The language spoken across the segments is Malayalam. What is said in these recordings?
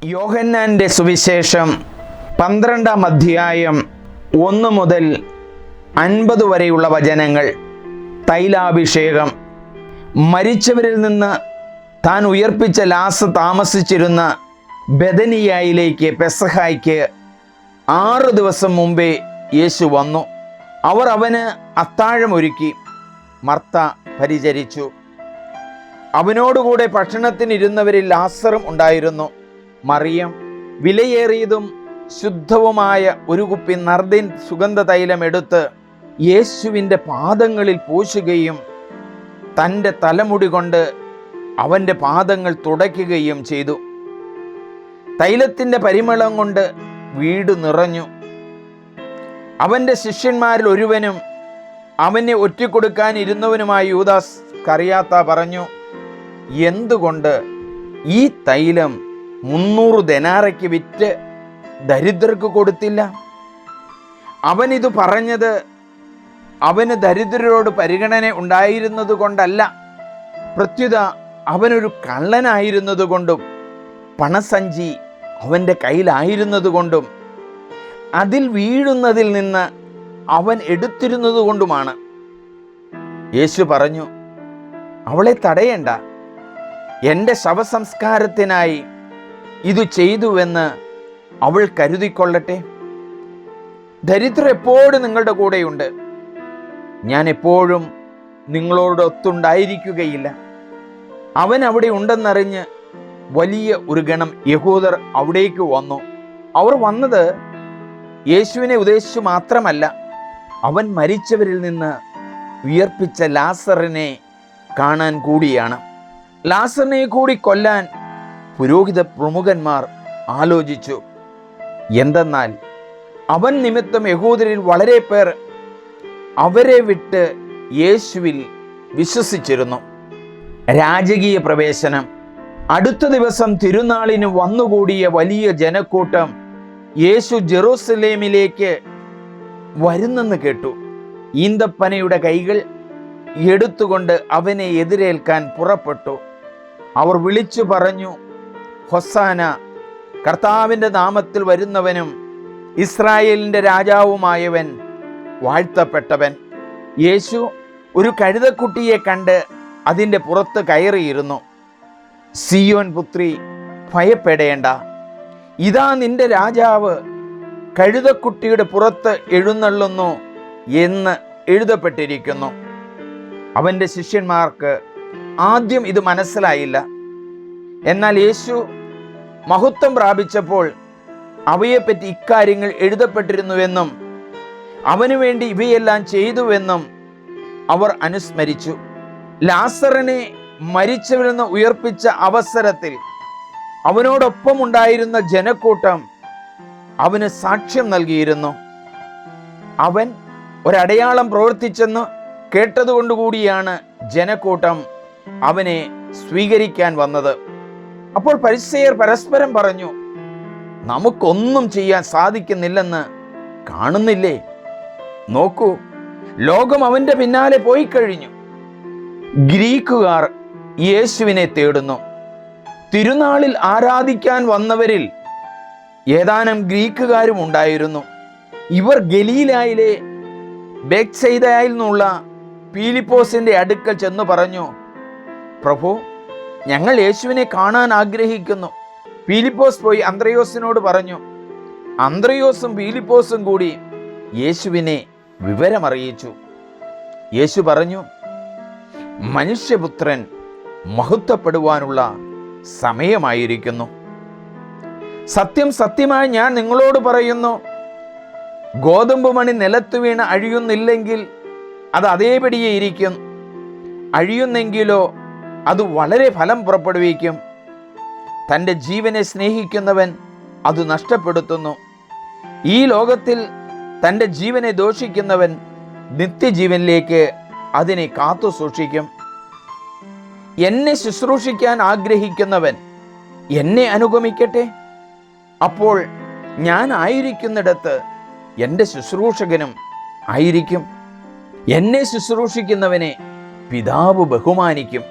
യോഹന്നാൻ്റെ സുവിശേഷം 12-ാം അധ്യായം 1 മുതൽ 50 വരെയുള്ള വചനങ്ങൾ. തൈലാഭിഷേകം. മരിച്ചവരിൽ നിന്ന് താൻ ഉയർപ്പിച്ച ലാസർ താമസിച്ചിരുന്ന ബെഥനിയയിലേക്ക് പെസഹായ്ക്ക് 6 ദിവസം മുമ്പേ യേശു വന്നു. അവർ അവന് അത്താഴമൊരുക്കി. മർത്ത പരിചരിച്ചു. അവനോടുകൂടെ ഭക്ഷണത്തിനിരുന്നവരിൽ ലാസറും ഉണ്ടായിരുന്നു. മറിയം വിലയേറിയതും ശുദ്ധവുമായ ഒരു കുപ്പി നർദിൻ സുഗന്ധതൈലം എടുത്ത് യേശുവിൻ്റെ പാദങ്ങളിൽ പൂശുകയും തൻ്റെ തലമുടി കൊണ്ട് അവൻ്റെ പാദങ്ങൾ തുടയ്ക്കുകയും ചെയ്തു. തൈലത്തിൻ്റെ പരിമളം കൊണ്ട് വീട് നിറഞ്ഞു. അവൻ്റെ ശിഷ്യന്മാരിൽ ഒരുവനും അവനെ ഒറ്റിക്കൊടുക്കാനിരുന്നവനുമായ യൂദാസ് കറിയാത്ത പറഞ്ഞു, എന്തുകൊണ്ട് ഈ തൈലം 300 ദനാറയ്ക്ക് വിറ്റ് ദരിദ്രർക്ക് കൊടുത്തില്ല? അവനിത് പറഞ്ഞത് അവന് ദരിദ്രരോട് പരിഗണന ഉണ്ടായിരുന്നത് കൊണ്ടല്ല, പ്രത്യുത അവനൊരു കള്ളനായിരുന്നത് കൊണ്ടും പണസഞ്ചി അവൻ്റെ കയ്യിലായിരുന്നത് കൊണ്ടും അതിൽ വീഴുന്നതിൽ നിന്ന് അവൻ എടുത്തിരുന്നത് കൊണ്ടുമാണ്. യേശു പറഞ്ഞു, അവളെ തടയേണ്ട. എൻ്റെ ശവസംസ്കാരത്തിനായി ഇത് ചെയ്തുവെന്ന് അവൾ കരുതിക്കൊള്ളട്ടെ. ദരിദ്രർ എപ്പോഴും നിങ്ങളുടെ കൂടെയുണ്ട്, ഞാൻ എപ്പോഴും നിങ്ങളോടൊത്തുണ്ടായിരിക്കുകയില്ല. അവൻ അവിടെ ഉണ്ടെന്നറിഞ്ഞ് വലിയ ഒരു ഗണം യഹൂദർ അവിടേക്ക് വന്നു. അവർ വന്നത് യേശുവിനെ ഉദ്ദേശിച്ചു മാത്രമല്ല, അവൻ മരിച്ചവരിൽ നിന്ന് ഉയർപ്പിച്ച ലാസറിനെ കാണാൻ കൂടിയാണ്. ലാസറിനെ കൂടി കൊല്ലാൻ പുരോഹിത പ്രമുഖന്മാർ ആലോചിച്ചു. എന്തെന്നാൽ അവൻ നിമിത്തം യഹൂദരിൽ വളരെ പേർ അവരെ വിട്ട് യേശുവിൽ വിശ്വസിച്ചിരുന്നു. രാജകീയ പ്രവേശനം. അടുത്ത ദിവസം തിരുനാളിന് വന്നുകൂടിയ വലിയ ജനക്കൂട്ടം യേശു ജെറൂസലേമിലേക്ക് വരുന്നെന്ന് കേട്ടു. ഈന്തപ്പനയുടെ കൈകൾ എടുത്തുകൊണ്ട് അവനെ എതിരേൽക്കാൻ പുറപ്പെട്ടു. അവർ വിളിച്ചു പറഞ്ഞു, ഹൊസാന, കർത്താവിൻ്റെ നാമത്തിൽ വരുന്നവനും ഇസ്രായേലിൻ്റെ രാജാവുമായവൻ വാഴ്ത്തപ്പെട്ടവൻ. യേശു ഒരു കഴുതക്കുട്ടിയെ കണ്ട് അതിൻ്റെ പുറത്ത് കയറിയിരുന്നു. സിയോൻ പുത്രി, ഭയപ്പെടേണ്ട, ഇതാ നിന്റെ രാജാവ് കഴുതക്കുട്ടിയുടെ പുറത്ത് എഴുന്നള്ളുന്നു എന്ന് എഴുതപ്പെട്ടിരിക്കുന്നു. അവൻ്റെ ശിഷ്യന്മാർക്ക് ആദ്യം ഇത് മനസ്സിലായില്ല. എന്നാൽ യേശു മഹത്വം പ്രാപിച്ചപ്പോൾ അവയെപ്പറ്റി ഇക്കാര്യങ്ങൾ എഴുതപ്പെട്ടിരുന്നുവെന്നും അവനു വേണ്ടി ഇവയെല്ലാം ചെയ്തുവെന്നും അവർ അനുസ്മരിച്ചു. ലാസറിനെ മരിച്ചവരിൽ നിന്ന് ഉയർപ്പിച്ച അവസരത്തിൽ അവനോടൊപ്പം ഉണ്ടായിരുന്ന ജനക്കൂട്ടം അവന് സാക്ഷ്യം നൽകിയിരുന്നു. അവൻ ഒരടയാളം പ്രവർത്തിച്ചെന്ന് കേട്ടതുകൊണ്ടുകൂടിയാണ് ജനക്കൂട്ടം അവനെ സ്വീകരിക്കാൻ വന്നത്. അപ്പോൾ ഫരിസേയർ പരസ്പരം പറഞ്ഞു, നമുക്കൊന്നും ചെയ്യാൻ സാധിക്കുന്നില്ലെന്ന് കാണുന്നില്ലേ? നോക്കൂ, ലോകം അവൻ്റെ പിന്നാലെ പോയി കഴിഞ്ഞു. ഗ്രീക്കുകാർ യേശുവിനെ തേടുന്നു. തിരുനാളിൽ ആരാധിക്കാൻ വന്നവരിൽ ഏതാനും ഗ്രീക്കുകാരും ഉണ്ടായിരുന്നു. ഇവർ ഗലീലായിലെ ബേത്സയിദയിൽ നിന്നുള്ള പീലിപ്പോസിൻ്റെ അടുക്കൽ ചെന്ന് പറഞ്ഞു, പ്രഭു, ഞങ്ങൾ യേശുവിനെ കാണാൻ ആഗ്രഹിക്കുന്നു. പീലിപ്പോസ് പോയി അന്ത്രയോസിനോട് പറഞ്ഞു. അന്ത്രയോസും പീലിപ്പോസും കൂടി യേശുവിനെ വിവരമറിയിച്ചു. യേശു പറഞ്ഞു, മനുഷ്യപുത്രൻ മഹത്വപ്പെടുവാനുള്ള സമയമായിരിക്കുന്നു. സത്യം സത്യമായി ഞാൻ നിങ്ങളോട് പറയുന്നു, ഗോതമ്പ് മണി നിലത്ത് വീണ് അഴിയുന്നില്ലെങ്കിൽ അത് അതേപടിയേ ഇരിക്കും. അഴിയുന്നെങ്കിലോ അത് വളരെ ഫലം പുറപ്പെടുവിക്കും. തൻ്റെ ജീവനെ സ്നേഹിക്കുന്നവൻ അത് നഷ്ടപ്പെടുത്തുന്നു. ഈ ലോകത്തിൽ തൻ്റെ ജീവനെ ദോഷിക്കുന്നവൻ നിത്യജീവനിലേക്ക് അതിനെ കാത്തു സൂക്ഷിക്കും. എന്നെ ശുശ്രൂഷിക്കാൻ ആഗ്രഹിക്കുന്നവൻ എന്നെ അനുഗമിക്കട്ടെ. അപ്പോൾ ഞാൻ ആയിരിക്കുന്നിടത്ത് എൻ്റെ ശുശ്രൂഷകനും ആയിരിക്കും. എന്നെ ശുശ്രൂഷിക്കുന്നവനെ പിതാവ് ബഹുമാനിക്കും.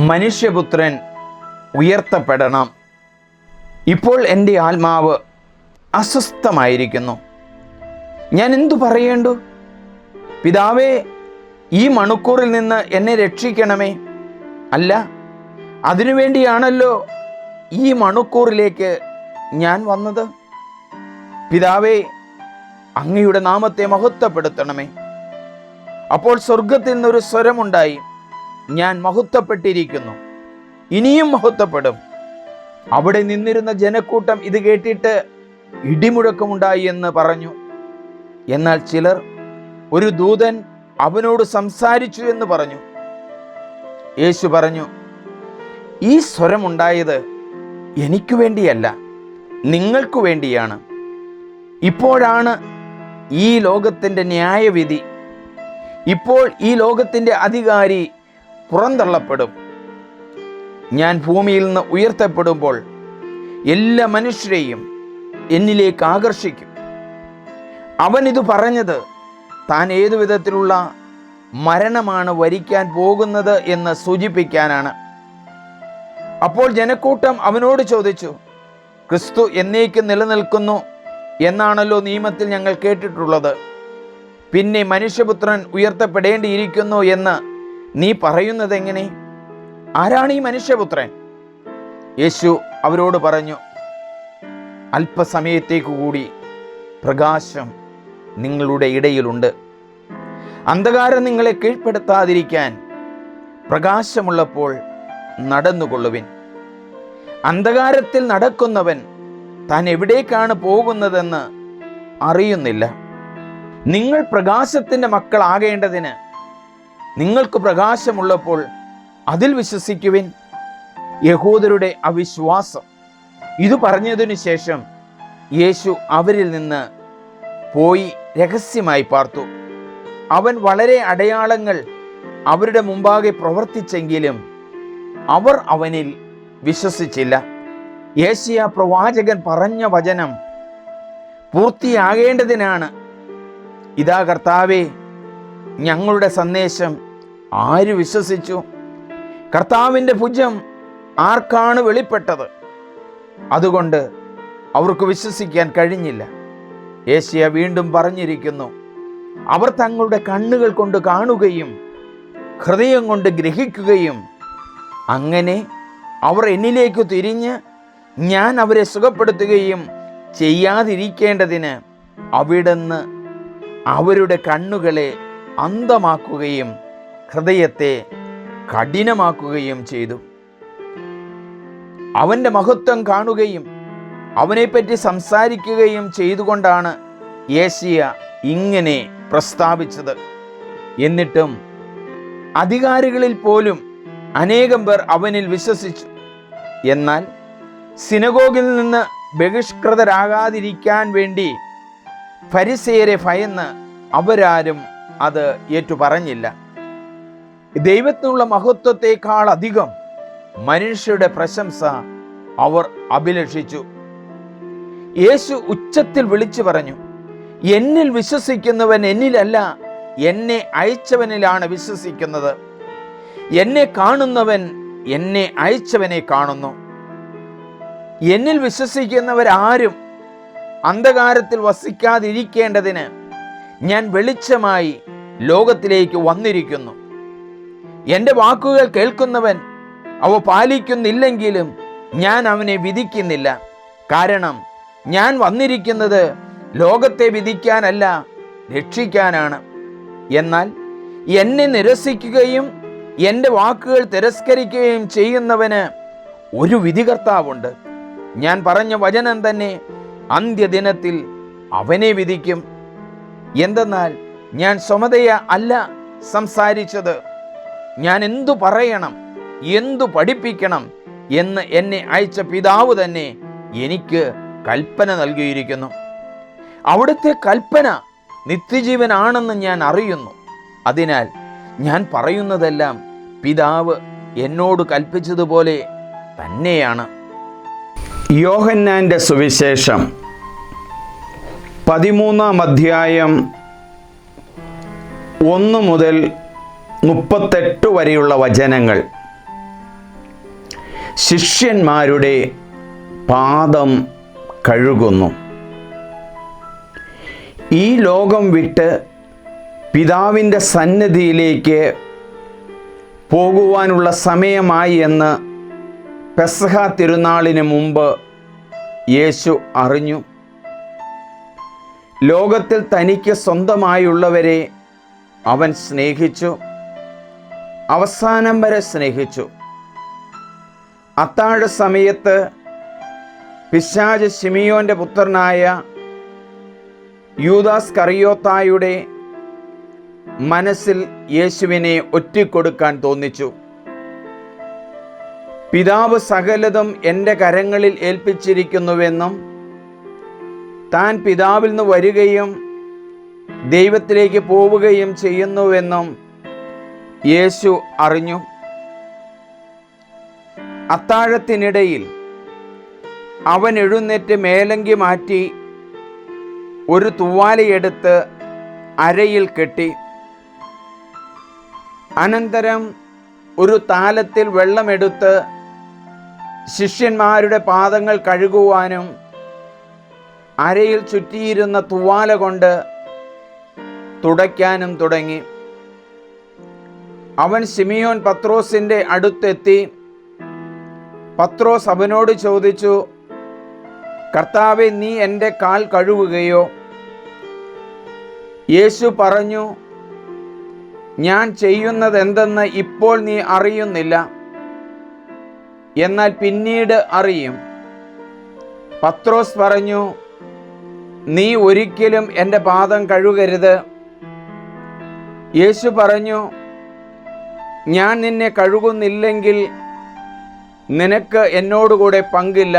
മനുഷ്യപുത്രൻ ഉയർത്തപ്പെടണം. ഇപ്പോൾ എൻ്റെ ആത്മാവ് അസ്വസ്ഥമായിരിക്കുന്നു. ഞാൻ എന്തു പറയേണ്ടു? പിതാവേ, ഈ മണിക്കൂറിൽ നിന്ന് എന്നെ രക്ഷിക്കണമേ. അല്ല, അതിനുവേണ്ടിയാണല്ലോ ഈ മണിക്കൂറിലേക്ക് ഞാൻ വന്നത്. പിതാവേ, അങ്ങയുടെ നാമത്തെ മഹത്വപ്പെടുത്തണമേ. അപ്പോൾ സ്വർഗത്തിൽ നിന്നൊരു സ്വരമുണ്ടായി, ഞാൻ മഹത്വപ്പെട്ടിരിക്കുന്നു, ഇനിയും മഹത്വപ്പെടും. അവിടെ നിന്നിരുന്ന ജനക്കൂട്ടം ഇത് കേട്ടിട്ട് ഇടിമുഴക്കമുണ്ടായി എന്ന് പറഞ്ഞു. എന്നാൽ ചിലർ, ഒരു ദൂതൻ അവനോട് സംസാരിച്ചു എന്ന് പറഞ്ഞു. യേശു പറഞ്ഞു, ഈ സ്വരമുണ്ടായത് എനിക്ക് വേണ്ടിയല്ല, നിങ്ങൾക്ക് വേണ്ടിയാണ്. ഇപ്പോഴാണ് ഈ ലോകത്തിൻ്റെ ന്യായവിധി. ഇപ്പോൾ ഈ ലോകത്തിൻ്റെ അധികാരി പുറന്തള്ളപ്പെടും. ഞാൻ ഭൂമിയിൽ നിന്ന് ഉയർത്തപ്പെടുമ്പോൾ എല്ലാ മനുഷ്യരെയും എന്നിലേക്ക് ആകർഷിക്കും. അവൻ ഇത് പറഞ്ഞത് താൻ ഏതു വിധത്തിലുള്ള മരണമാണ് വരിക്കാൻ പോകുന്നത് എന്ന് സൂചിപ്പിക്കാനാണ്. അപ്പോൾ ജനക്കൂട്ടം അവനോട് ചോദിച്ചു, ക്രിസ്തു എന്നേക്കും നിലനിൽക്കുന്നു എന്നാണല്ലോ നിയമത്തിൽ ഞങ്ങൾ കേട്ടിട്ടുള്ളത്. പിന്നെ മനുഷ്യപുത്രൻ ഉയർത്തപ്പെടേണ്ടിയിരിക്കുന്നു എന്ന് നീ പറയുന്നത് എങ്ങനെ? ആരാണ് ഈ മനുഷ്യപുത്രൻ? യേശു അവരോട് പറഞ്ഞു, അല്പസമയത്തേക്കു കൂടി പ്രകാശം നിങ്ങളുടെ ഇടയിലുണ്ട്. അന്ധകാരം നിങ്ങളെ കീഴ്പ്പെടുത്താതിരിക്കാൻ പ്രകാശമുള്ളപ്പോൾ നടന്നുകൊള്ളുവിൻ. അന്ധകാരത്തിൽ നടക്കുന്നവൻ താൻ എവിടേക്കാണ് പോകുന്നതെന്ന് അറിയുന്നില്ല. നിങ്ങൾ പ്രകാശത്തിൻ്റെ മക്കളാകേണ്ടതിന് നിങ്ങൾക്ക് പ്രകാശമുള്ളപ്പോൾ അതിൽ വിശ്വസിക്കുവിൻ. യഹൂദരുടെ അവിശ്വാസം. ഇത് പറഞ്ഞതിനു ശേഷം യേശു അവരിൽ നിന്ന് പോയി രഹസ്യമായി പാർത്തു. അവൻ വളരെ അടയാളങ്ങൾ അവരുടെ മുമ്പാകെ പ്രവർത്തിച്ചെങ്കിലും അവർ അവനിൽ വിശ്വസിച്ചില്ല. യേശയ്യാ പ്രവാചകൻ പറഞ്ഞ വചനം പൂർത്തിയാകേണ്ടതിനാണ്. ഇതാ കർത്താവേ, ഞങ്ങളുടെ സന്ദേശം ആര് വിശ്വസിച്ചു? കർത്താവിൻ്റെ ഭുജം ആർക്കാണ് വെളിപ്പെട്ടത്? അതുകൊണ്ട് അവർക്ക് വിശ്വസിക്കാൻ കഴിഞ്ഞില്ല. യേശയ്യാ വീണ്ടും പറഞ്ഞിരിക്കുന്നു, അവർ തങ്ങളുടെ കണ്ണുകൾ കൊണ്ട് കാണുകയും ഹൃദയം കൊണ്ട് ഗ്രഹിക്കുകയും അങ്ങനെ അവർ എന്നിലേക്ക് തിരിഞ്ഞ് ഞാൻ അവരെ സുഖപ്പെടുത്തുകയും ചെയ്യാതിരിക്കേണ്ടതിന് അവിടുന്ന് അവരുടെ കണ്ണുകളെ അന്ധമാക്കുകയും ഹൃദയത്തെ കഠിനമാക്കുകയും ചെയ്തു. അവൻ്റെ മഹത്വം കാണുകയും അവനെപ്പറ്റി സംസാരിക്കുകയും ചെയ്തുകൊണ്ടാണ് യേശയ്യാ ഇങ്ങനെ പ്രസ്താവിച്ചത്. എന്നിട്ടും അധികാരികളിൽ പോലും അനേകം പേർ അവനിൽ വിശ്വസിച്ചു. എന്നാൽ സിനഗോഗിൽ നിന്ന് ബഹിഷ്കൃതരാകാതിരിക്കാൻ വേണ്ടി ഫരിസേയരെ ഭയന്ന് അവരാരും അത് ഏറ്റുപറഞ്ഞില്ല. ദൈവത്തിനുള്ള മഹത്വത്തെക്കാൾ അധികം മനുഷ്യരുടെ പ്രശംസ അവർ അഭിലഷിച്ചു. യേശു ഉച്ചത്തിൽ വിളിച്ചു പറഞ്ഞു, എന്നിൽ വിശ്വസിക്കുന്നവൻ എന്നിലല്ല, എന്നെ അയച്ചവനിലാണ് വിശ്വസിക്കുന്നത്. എന്നെ കാണുന്നവൻ എന്നെ അയച്ചവനെ കാണുന്നു. എന്നിൽ വിശ്വസിക്കുന്നവരാരും അന്ധകാരത്തിൽ വസിക്കാതിരിക്കേണ്ടതിന് ഞാൻ വെളിച്ചമായി ലോകത്തിലേക്ക് വന്നിരിക്കുന്നു. എൻ്റെ വാക്കുകൾ കേൾക്കുന്നവൻ അവ പാലിക്കുന്നില്ലെങ്കിലും ഞാൻ അവനെ വിധിക്കുന്നില്ല. കാരണം ഞാൻ വന്നിരിക്കുന്നത് ലോകത്തെ വിധിക്കാനല്ല, രക്ഷിക്കാനാണ്. എന്നാൽ എന്നെ നിരസിക്കുകയും എൻ്റെ വാക്കുകൾ തിരസ്കരിക്കുകയും ചെയ്യുന്നവന് ഒരു വിധികർത്താവുണ്ട്. ഞാൻ പറഞ്ഞ വചനം തന്നെ അന്ത്യദിനത്തിൽ അവനെ വിധിക്കും. എന്തെന്നാൽ ഞാൻ സ്വമതയ അല്ല സംസാരിച്ചത്. ഞാൻ എന്തു പറയണം, എന്തു പഠിപ്പിക്കണം എന്ന് എന്നെ അയച്ച പിതാവ് തന്നെ എനിക്ക് കൽപ്പന നൽകിയിരിക്കുന്നു. അവിടുത്തെ കൽപ്പന നിത്യജീവനാണെന്ന് ഞാൻ അറിയുന്നു. അതിനാൽ ഞാൻ പറയുന്നതെല്ലാം പിതാവ് എന്നോട് കൽപ്പിച്ചതുപോലെ തന്നെയാണ്. യോഹന്നാൻ്റെ സുവിശേഷം 13-ാം അധ്യായം 1 മുതൽ 38 വരെയുള്ള വചനങ്ങൾ ശിഷ്യന്മാരുടെ പാദം കഴുകുന്നു. ഈ ലോകം വിട്ട് പിതാവിൻ്റെ സന്നിധിയിലേക്ക് പോകുവാനുള്ള സമയമായി എന്ന് പെസഹ തിരുനാളിന് മുമ്പ് യേശു അറിഞ്ഞു. ലോകത്തിൽ തനിക്ക് സ്വന്തമായുള്ളവരെ അവൻ സ്നേഹിച്ചു, അവസാനം വരെ സ്നേഹിച്ചു. അത്താഴ സമയത്ത് പിശാച് ശിമിയോൻ്റെ പുത്രനായ യൂദാസ് കറിയോത്തായുടെ മനസ്സിൽ യേശുവിനെ ഒറ്റിക്കൊടുക്കാൻ തോന്നിച്ചു. പിതാവ് സകലതും എൻ്റെ കരങ്ങളിൽ ഏൽപ്പിച്ചിരിക്കുന്നുവെന്നും താൻ പിതാവിൽ നിന്ന് വരികയും ദൈവത്തിലേക്ക് പോവുകയും ചെയ്യുന്നുവെന്നും യേശു അറിഞ്ഞു. അത്താഴത്തിനിടയിൽ അവൻ എഴുന്നേറ്റ് മേലങ്കി മാറ്റി ഒരു തുവാലയെടുത്ത് അരയിൽ കെട്ടി. അനന്തരം ഒരു താലത്തിൽ വെള്ളമെടുത്ത് ശിഷ്യന്മാരുടെ പാദങ്ങൾ കഴുകുവാനും അരയിൽ ചുറ്റിയിരുന്ന തുവാല കൊണ്ട് തുടയ്ക്കാനും തുടങ്ങി. അവൻ ശിമിയോൻ പത്രോസിൻ്റെ അടുത്തെത്തി. പത്രോസ് അവനോട് ചോദിച്ചു, കർത്താവേ, നീ എൻ്റെ കാൽ കഴുകുകയോ? യേശു പറഞ്ഞു, ഞാൻ ചെയ്യുന്നതെന്തെന്ന് ഇപ്പോൾ നീ അറിയുന്നില്ല, എന്നാൽ പിന്നീട് അറിയും. പത്രോസ് പറഞ്ഞു, നീ ഒരിക്കലും എൻ്റെ പാദം കഴുകരുത്. യേശു പറഞ്ഞു, ഞാൻ നിന്നെ കഴുകുന്നില്ലെങ്കിൽ നിനക്ക് എന്നോടുകൂടെ പങ്കില്ല.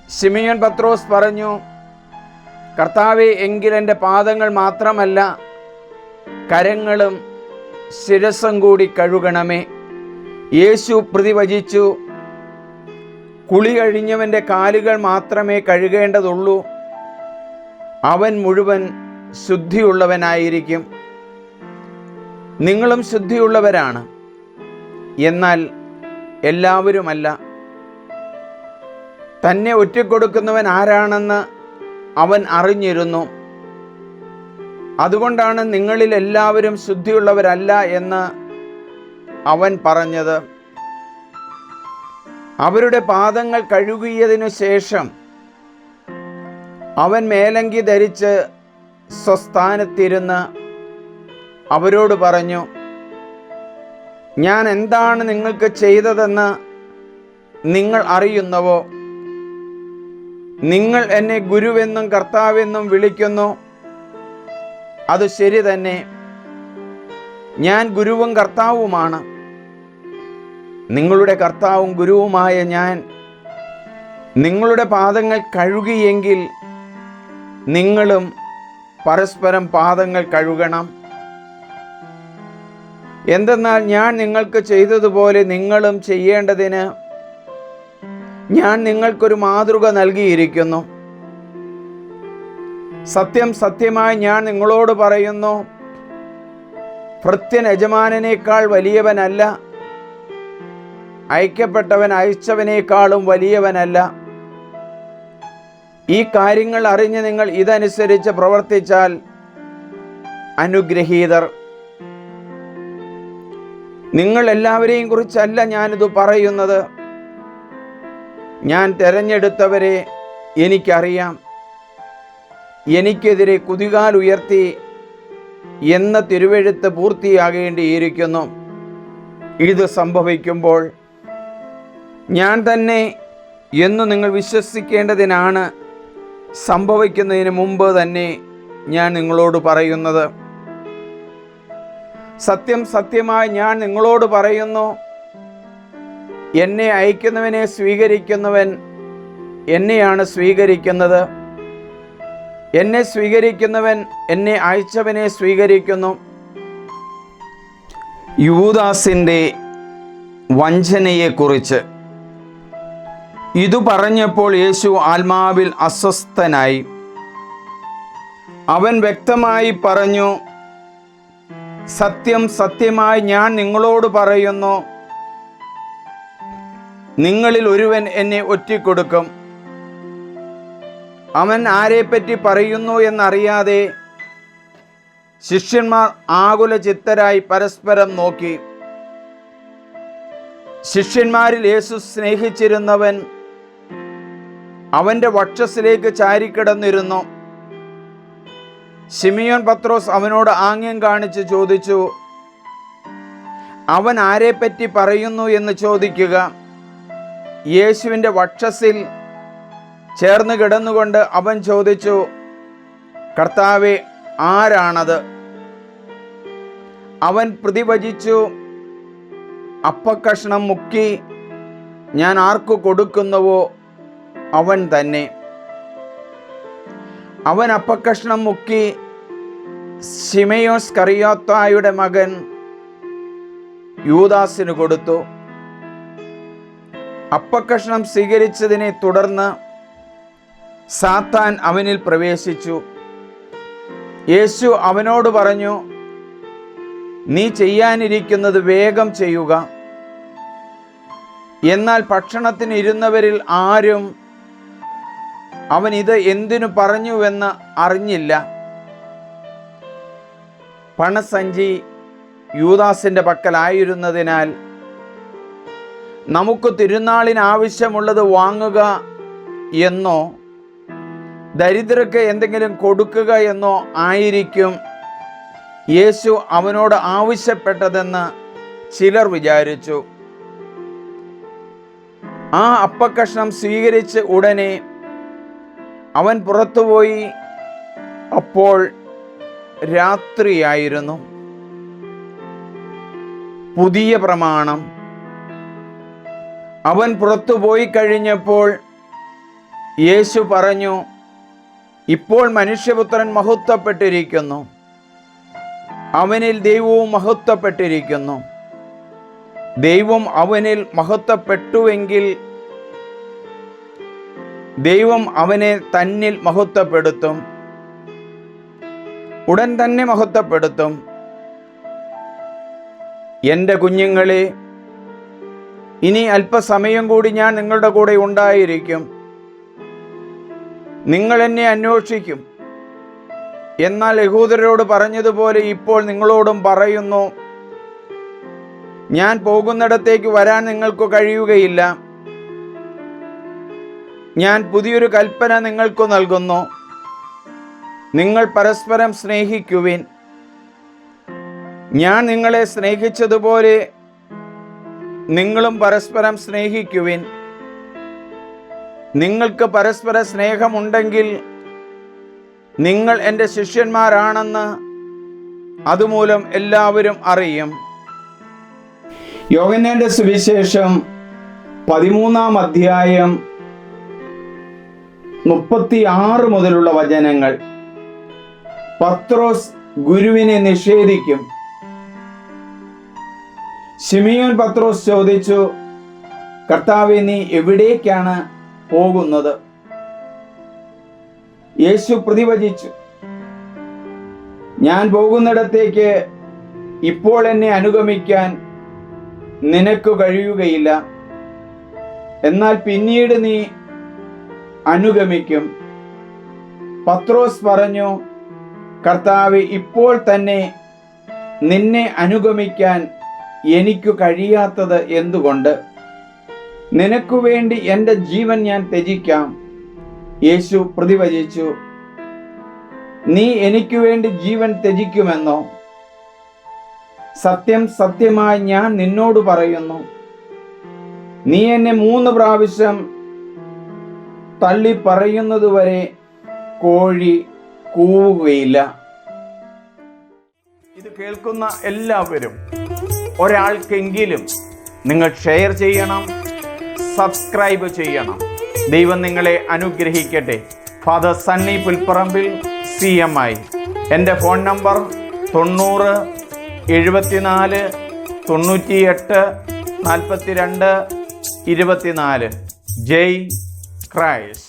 ശിമിയോൻ പത്രോസ് പറഞ്ഞു, കർത്താവേ, എങ്കിൽ എൻ്റെ പാദങ്ങൾ മാത്രമല്ല കരങ്ങളും ശിരസ്സും കൂടി കഴുകണമേ. യേശു പ്രതിവചിച്ചു, കുളി കഴിഞ്ഞവൻ്റെ കാലുകൾ മാത്രമേ കഴുകേണ്ടതുള്ളൂ, അവൻ മുഴുവൻ ശുദ്ധിയുള്ളവനായിരിക്കും. നിങ്ങളും ശുദ്ധിയുള്ളവരാണ്, എന്നാൽ എല്ലാവരുമല്ല. തന്നെ ഒറ്റിക്കൊടുക്കുന്നവൻ ആരാണെന്ന് അവൻ അറിഞ്ഞിരുന്നു. അതുകൊണ്ടാണ് നിങ്ങളിൽ എല്ലാവരും ശുദ്ധിയുള്ളവരല്ല എന്ന് അവൻ പറഞ്ഞത്. അവരുടെ പാദങ്ങൾ കഴുകിയതിനു ശേഷം അവൻ മേലങ്കി ധരിച്ച് സ്വസ്ഥാനത്തിരുന്ന് അവരോട് പറഞ്ഞു, ഞാൻ എന്താണ് നിങ്ങൾക്ക് ചെയ്തതെന്ന് നിങ്ങൾ അറിയുന്നവോ? നിങ്ങൾ എന്നെ ഗുരുവെന്നും കർത്താവെന്നും വിളിക്കുന്നു. അത് ശരി തന്നെ, ഞാൻ ഗുരുവും കർത്താവുമാണ്. നിങ്ങളുടെ കർത്താവും ഗുരുവുമായ ഞാൻ നിങ്ങളുടെ പാദങ്ങൾ കഴുകിയെങ്കിൽ നിങ്ങളും പരസ്പരം പാദങ്ങൾ കഴുകണം. എന്തെന്നാൽ ഞാൻ നിങ്ങൾക്ക് ചെയ്തതുപോലെ നിങ്ങളും ചെയ്യേണ്ടതിന് ഞാൻ നിങ്ങൾക്കൊരു മാതൃക നൽകിയിരിക്കുന്നു. സത്യം സത്യമായി ഞാൻ നിങ്ങളോട് പറയുന്നു, ഭൃത്യൻ യജമാനനേക്കാൾ വലിയവനല്ല, അയക്കപ്പെട്ടവൻ അയച്ചവനേക്കാളും വലിയവനല്ല. ഈ കാര്യങ്ങൾ അറിഞ്ഞ് നിങ്ങൾ ഇതനുസരിച്ച് പ്രവർത്തിച്ചാൽ അനുഗ്രഹീതർ. നിങ്ങൾ എല്ലാവരെയും കുറിച്ചല്ല ഞാനിത് പറയുന്നത്. ഞാൻ തിരഞ്ഞെടുത്തവരെ എനിക്കറിയാം. എനിക്കെതിരെ കുതികാൽ ഉയർത്തി എന്ന തിരുവെഴുത്ത് പൂർത്തിയാകേണ്ടിയിരിക്കുന്നു. ഇത് സംഭവിക്കുമ്പോൾ ഞാൻ തന്നെ എന്ന് നിങ്ങൾ വിശ്വസിക്കേണ്ടതിനാണ് സംഭവിക്കുന്നതിന് മുമ്പ് തന്നെ ഞാൻ നിങ്ങളോട് പറയുന്നത്. സത്യം സത്യമായി ഞാൻ നിങ്ങളോട് പറയുന്നു, എന്നെ അയക്കുന്നവനെ സ്വീകരിക്കുന്നവൻ എന്നെയാണ് സ്വീകരിക്കുന്നത്. എന്നെ സ്വീകരിക്കുന്നവൻ എന്നെ അയച്ചവനെ സ്വീകരിക്കുന്നു. യൂദാസിൻ്റെ വഞ്ചനയെക്കുറിച്ച് ഇതു പറഞ്ഞപ്പോൾ യേശു ആത്മാവിൽ അസ്വസ്ഥനായി. അവൻ വ്യക്തമായി പറഞ്ഞു, സത്യം സത്യമായി ഞാൻ നിങ്ങളോട് പറയുന്നു, നിങ്ങളിൽ ഒരുവൻ എന്നെ ഒറ്റിക്കൊടുക്കും. അവൻ ആരെപ്പറ്റി പറയുന്നു എന്നറിയാതെ ശിഷ്യന്മാർ ആകുല ചിത്തരായി പരസ്പരം നോക്കി. ശിഷ്യന്മാരിൽ യേശു സ്നേഹിച്ചിരുന്നവൻ അവൻ്റെ വക്ഷസ്സിലേക്ക് ചാരിക്കിടന്നിരുന്നു. ശിമിയോൻ പത്രോസ് അവനോട് ആംഗ്യം കാണിച്ച് ചോദിച്ചു, അവൻ ആരെപ്പറ്റി പറയുന്നു എന്ന് ചോദിക്കുക. യേശുവിൻ്റെ വക്ഷസ്സിൽ ചേർന്ന് കിടന്നുകൊണ്ട് അവൻ ചോദിച്ചു, കർത്താവേ, ആരാണത്? അവൻ പ്രതിവചിച്ചു, അപ്പക്കഷ്ണം മുക്കി ഞാൻ ആർക്കു കൊടുക്കുന്നുവോ അവൻ തന്നെ. അവൻ അപ്പക്കഷ്ണം മുക്കി ശിമയോൻ സ്കറിയോത്തായുടെ മകൻ യൂദാസിന് കൊടുത്തു. അപ്പക്കഷ്ണം സ്വീകരിച്ചതിനെ തുടർന്ന് സാത്താൻ അവനിൽ പ്രവേശിച്ചു. യേശു അവനോട് പറഞ്ഞു, നീ ചെയ്യാനിരിക്കുന്നത് വേഗം ചെയ്യുക. എന്നാൽ ഭക്ഷണത്തിന് ഇരുന്നവരിൽ ആരും അവൻ ഇത് എന്തിനു പറഞ്ഞുവെന്ന് അറിഞ്ഞില്ല. പണസഞ്ചി യൂദാസിൻ്റെ പക്കലായിരുന്നതിനാൽ നമുക്ക് തിരുനാളിന് ആവശ്യമുള്ളത് വാങ്ങുക എന്നോ ദരിദ്രർക്ക് എന്തെങ്കിലും കൊടുക്കുക എന്നോ ആയിരിക്കും യേശു അവനോട് ആവശ്യപ്പെട്ടതെന്ന് ചിലർ വിചാരിച്ചു. ആ അപ്പക്കഷ്ണം സ്വീകരിച്ച് ഉടനെ അവൻ പുറത്തുപോയി. അപ്പോൾ രാത്രിയായിരുന്നു. പുതിയ പ്രമാണം. അവൻ പുറത്തുപോയി കഴിഞ്ഞപ്പോൾ യേശു പറഞ്ഞു, ഇപ്പോൾ മനുഷ്യപുത്രൻ മഹത്വപ്പെട്ടിരിക്കുന്നു, അവനിൽ ദൈവവും മഹത്വപ്പെട്ടിരിക്കുന്നു. ദൈവം അവനിൽ മഹത്വപ്പെട്ടുവെങ്കിൽ ദൈവം അവനെ തന്നിൽ മഹത്വപ്പെടുത്തും, ഉടൻ തന്നെ മഹത്വപ്പെടുത്തും. എൻ്റെ കുഞ്ഞുങ്ങളെ, ഇനി അല്പസമയം കൂടി ഞാൻ നിങ്ങളുടെ കൂടെ ഉണ്ടായിരിക്കും. നിങ്ങൾ എന്നെ അന്വേഷിക്കും. എന്നാൽ യഹൂദരോട് പറഞ്ഞതുപോലെ ഇപ്പോൾ നിങ്ങളോടും പറയുന്നു, ഞാൻ പോകുന്നിടത്തേക്ക് വരാൻ നിങ്ങൾക്ക് കഴിയുകയില്ല. ഞാൻ പുതിയൊരു കൽപ്പന നിങ്ങൾക്ക് നൽകുന്നു, നിങ്ങൾ പരസ്പരം സ്നേഹിക്കുവിൻ. ഞാൻ നിങ്ങളെ സ്നേഹിച്ചതുപോലെ നിങ്ങളും പരസ്പരം സ്നേഹിക്കുവിൻ. നിങ്ങൾക്ക് പരസ്പര സ്നേഹമുണ്ടെങ്കിൽ നിങ്ങൾ എൻ്റെ ശിഷ്യന്മാരാണെന്ന് അതുമൂലം എല്ലാവരും അറിയും. യോഹന്നാന്റെ സുവിശേഷം 13-ാം അധ്യായം 36 മുതലുള്ള വചനങ്ങൾ. പത്രോസ് ഗുരുവിനെ നിഷേധിക്കും. ശിമിയോൻ പത്രോസ് ചോദിച്ചു, കർത്താവേ, നീ എവിടേക്കാണ് പോകുന്നത്? യേശു പ്രതിവചിച്ചു, ഞാൻ പോകുന്നിടത്തേക്ക് ഇപ്പോൾ എന്നെ അനുഗമിക്കാൻ നിനക്ക് കഴിയുകയില്ല, എന്നാൽ പിന്നീട് നീ അനുഗമിക്കും. പത്രോസ് പറഞ്ഞു, കർത്താവേ, ഇപ്പോൾ തന്നെ നിന്നെ അനുഗമിക്കാൻ എനിക്ക് കഴിയാത്തത് എന്തുകൊണ്ട്? നിനക്കു വേണ്ടി എൻ്റെ ജീവൻ ഞാൻ ത്യജിക്കാം. യേശു പ്രതിവചിച്ചു, നീ എനിക്ക് വേണ്ടി ജീവൻ ത്യജിക്കുമെന്നോ? സത്യം സത്യമായി ഞാൻ നിന്നോട് പറയുന്നു, നീ എന്നെ 3 പ്രാവശ്യം തള്ളി പറയുന്നതുവരെ കോഴി കൂവുകയില്ല. ഇത് കേൾക്കുന്ന എല്ലാവരും ഒരാൾക്കെങ്കിലും നിങ്ങൾ ഷെയർ ചെയ്യണം, സബ്സ്ക്രൈബ് ചെയ്യണം. ദൈവം നിങ്ങളെ അനുഗ്രഹിക്കട്ടെ. Father Sunny Pulparambil, CMI. എൻ്റെ ഫോൺ നമ്പർ 90 74 98 42 24. ജയ് ക്രൈസ്റ്റ്.